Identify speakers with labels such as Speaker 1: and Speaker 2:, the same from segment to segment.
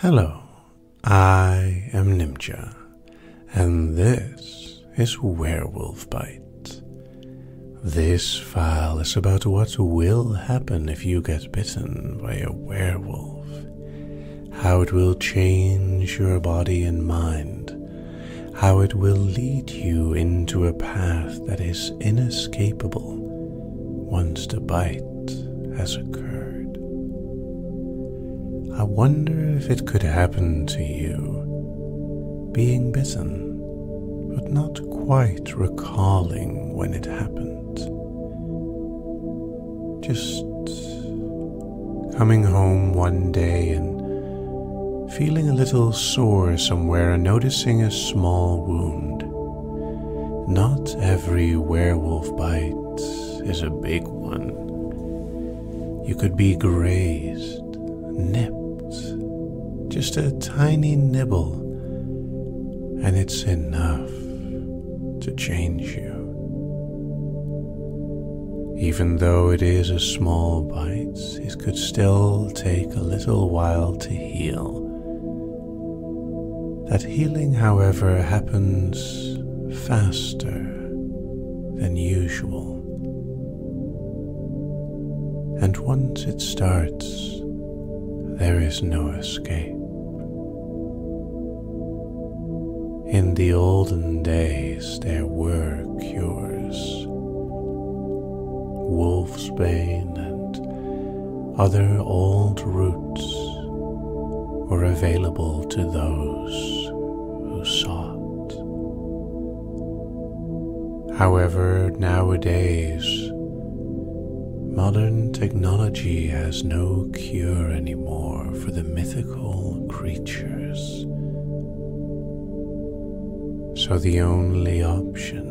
Speaker 1: Hello, I am Nimja, and this is Werewolf Bite. This file is about what will happen if you get bitten by a werewolf, how it will change your body and mind, how it will lead you into a path that is inescapable once the bite has occurred. I wonder if it could happen to you, being bitten, but not quite recalling when it happened. Just coming home one day and feeling a little sore somewhere and noticing a small wound. Not every werewolf bite is a big one. You could be grazed, nipped, just a tiny nibble, and it's enough to change you. Even though it is a small bite, it could still take a little while to heal. That healing, however, happens faster than usual. And once it starts, there is no escape. In the olden days, there were cures. Wolfsbane and other old roots were available to those who sought. However, nowadays, modern technology has no cure anymore for the mythical creatures. So the only option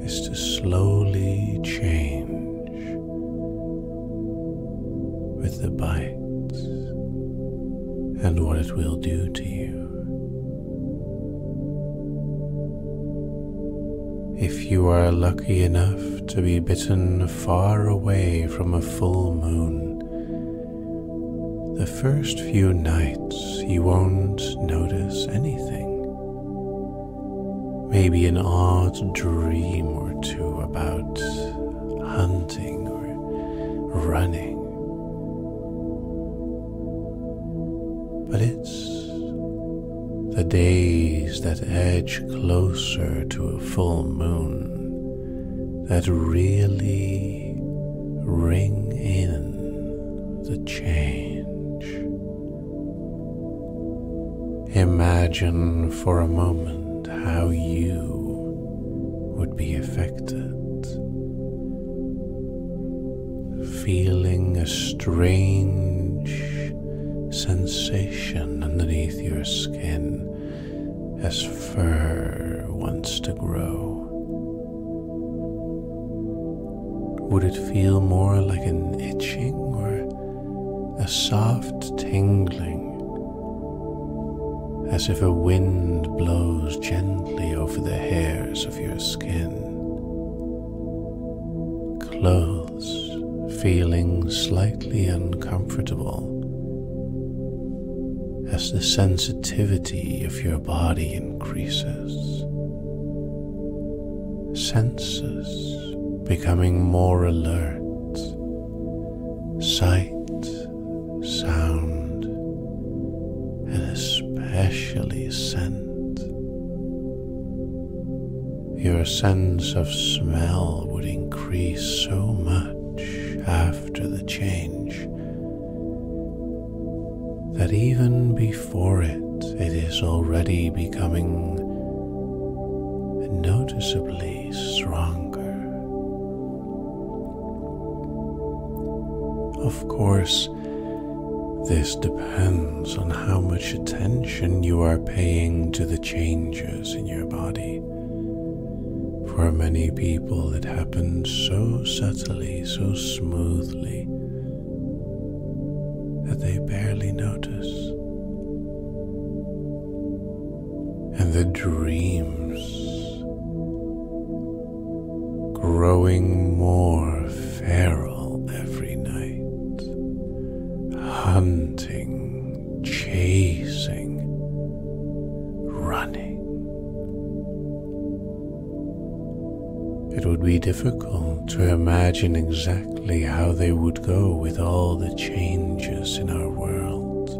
Speaker 1: is to slowly change with the bite and what it will do to you. If you are lucky enough to be bitten far away from a full moon, the first few nights you won't notice anything. Maybe an odd dream or two about hunting or running. But it's the days that edge closer to a full moon that really ring in the change. Imagine for a moment how you would be affected, feeling a strange sensation underneath your skin as fur wants to grow. Would it feel more like an itching or a soft tingling, as if a wind blows gently over the hairs of your skin? Clothes feeling slightly uncomfortable as the sensitivity of your body increases. Senses becoming more alert. Sight, sound, and especially scent. Your sense of smell would increase so much after the change that even before it is already becoming noticeably stronger. Of course, this depends on how much attention you are paying to the changes in your body. For many people, it happens so subtly, so smoothly, that they barely notice. And the dreams growing more feral every night, hunting, would be difficult to imagine exactly how they would go with all the changes in our world.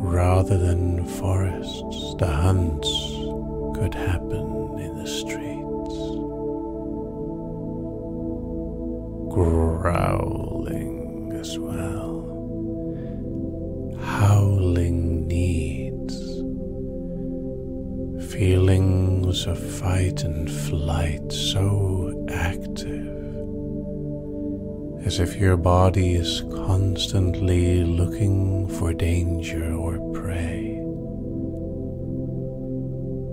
Speaker 1: Rather than forests, the hunts could happen in the streets. Growling as well. Howling needs. Feelings of fight and flight so active, as if your body is constantly looking for danger or prey.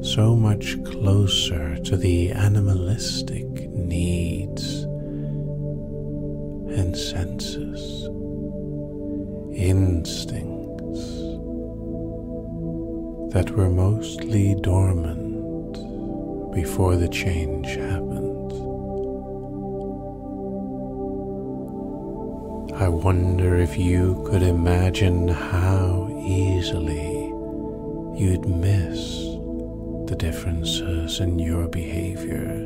Speaker 1: So much closer to the animalistic needs and senses, instincts that were mostly dormant before the change happened. I wonder if you could imagine how easily you'd miss the differences in your behavior.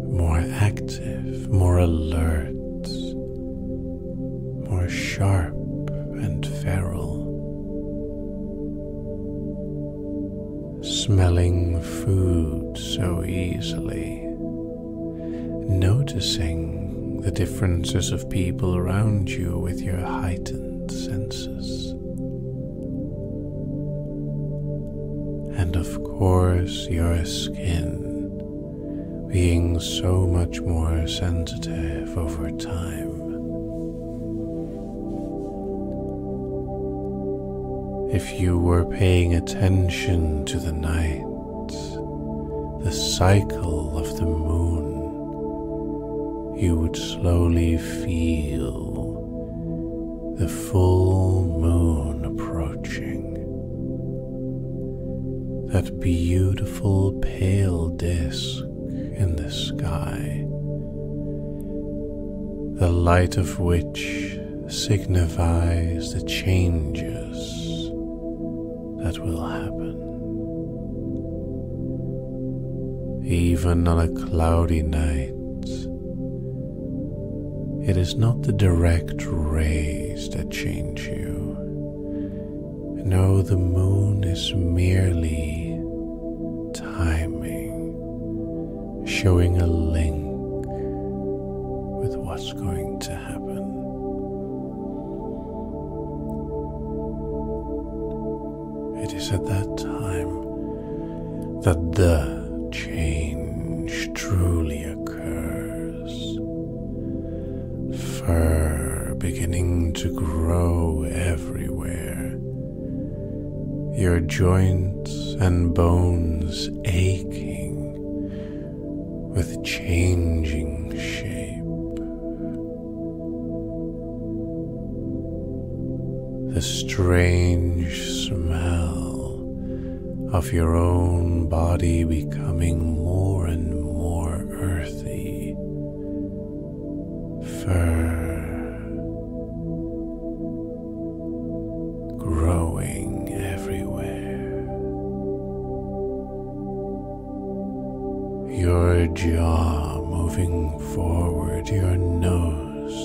Speaker 1: More active, more alert, more sharp and feral. Smelling food so easily, noticing the differences of people around you with your heightened senses. And of course, your skin being so much more sensitive over time. If you were paying attention to the night, the cycle of the moon, you would slowly feel the full moon approaching. That beautiful pale disk in the sky, the light of which signifies the changes that will happen. Even on a cloudy night, it is not the direct rays that change you. No, the moon is merely timing, showing a link with what's going to happen. It is at that time that the change truly occurs. Fur beginning to grow everywhere, your joints and bones aching with changing shape. The strange smell of your own body becoming more and more earthy. Fur growing everywhere. Your jaw moving forward, your nose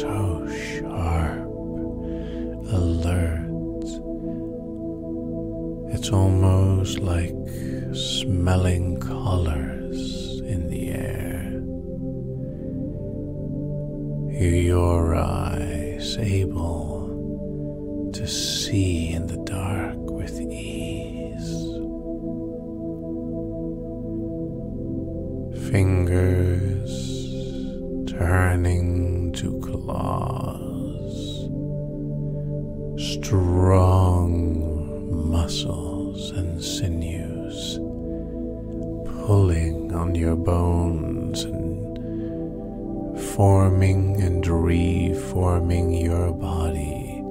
Speaker 1: so sharp, alert. It's almost like smelling colors in the air. Your eyes able to see in the dark with ease. Fingers turning to claws. Strong muscles and sinews pulling on your bones and forming and reforming your body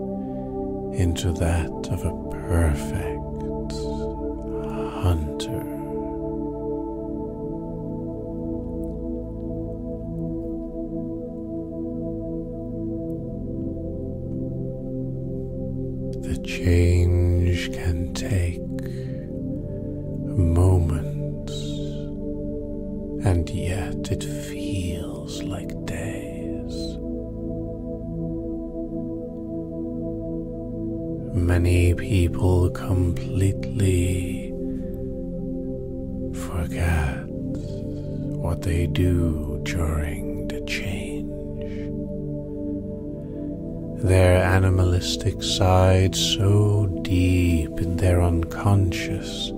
Speaker 1: into that of a perfect hunter. The change can take a moment Many people completely forget what they do during the change. Their animalistic side so deep in their unconscious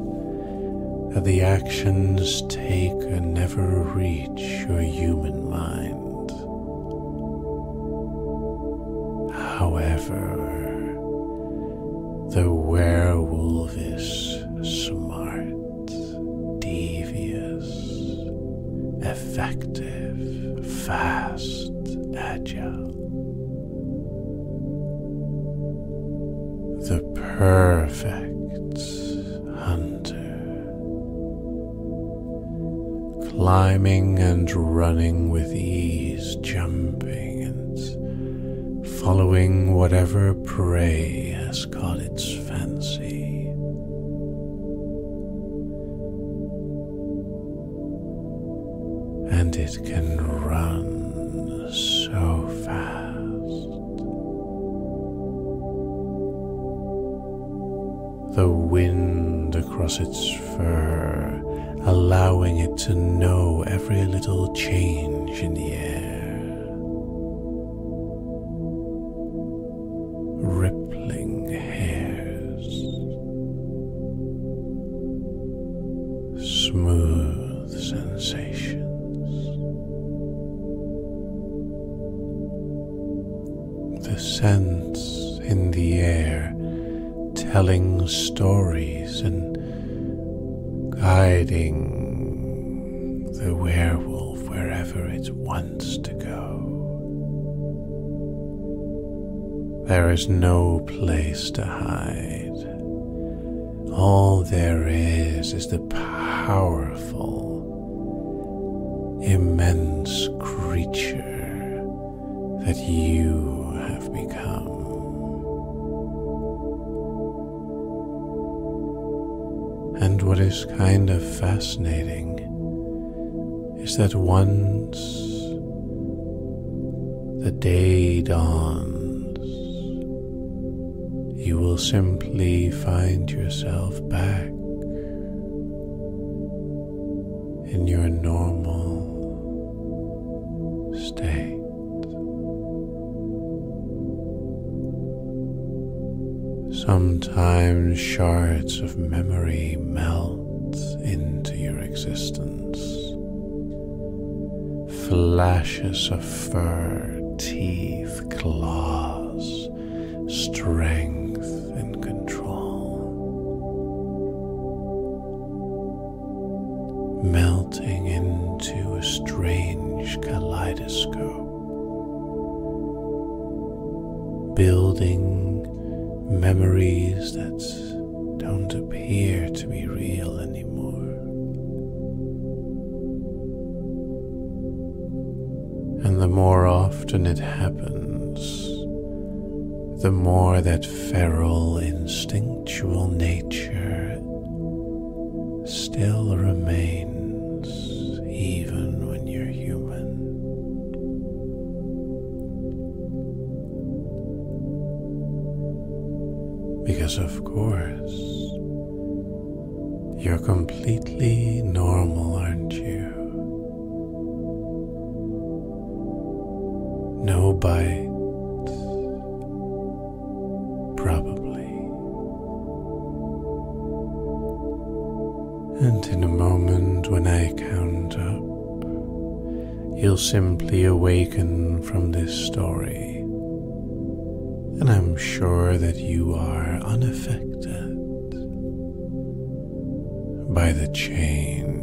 Speaker 1: that the actions taken never reach your human mind. However, the werewolf is smart, devious, effective, fast, agile. The perfect hunter, climbing and running with ease, jumping and following whatever prey has caught its fancy. And it can run so fast. The wind across its fur, allowing it to know every little change in the air. Rippling hairs, smooth sensations. The scents in the air, telling stories and guiding the werewolf wherever it wants to go. There is no place to hide. All there is the powerful, immense creature that you have become. And what is kind of fascinating is that once the day dawns, you will simply find yourself back in your normal state. Sometimes shards of memory melt into your existence. Flashes of fur, teeth, claws, strength and control. Melting into a strange kaleidoscope. Building memories that don't appear to be real anymore. And the more often it happens, the more that feral instinctual nature still remains even when you're human. Because of course, you're completely normal, aren't you? No bite, probably. And in a moment when I count up, you'll simply awaken from this story. And I'm sure that you are unaffected by the change.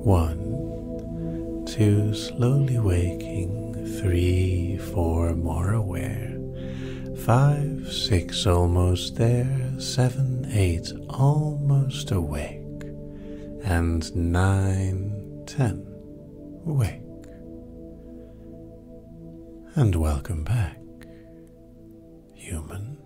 Speaker 1: 1, 2, slowly waking. 3, 4, more aware. 5, 6, almost there. 7, 8, almost awake. And 9, 10, awake. And welcome back, human.